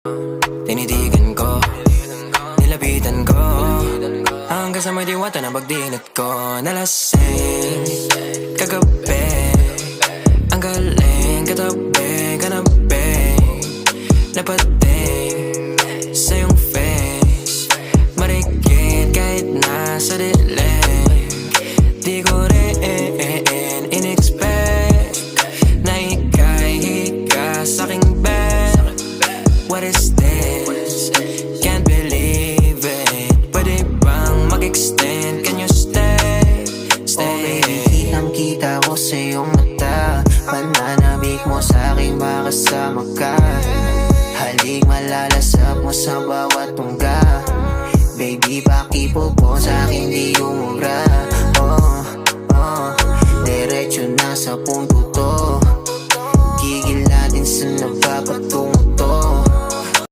Tinitigan ko, nilapitan ko, hanggang sa may diwata na pagdinat ko. Nalasing kagabi, ang galing katabi, kanabi, napating sa iyong face, marikit kahit nasa dilim. Di ko rin in-expect na ika'y hika sa'king bed. What is this? Can't believe it. Pwede bang mag-extend? Can you stay? Stay. Okay, kitang-kita ko sa iyong mata, pananabik mo sa'king makasama ka. Halik malalasap mo sa bawat tungga. Baby, pakipo po sa'kin di umubra. Diretso na sa punto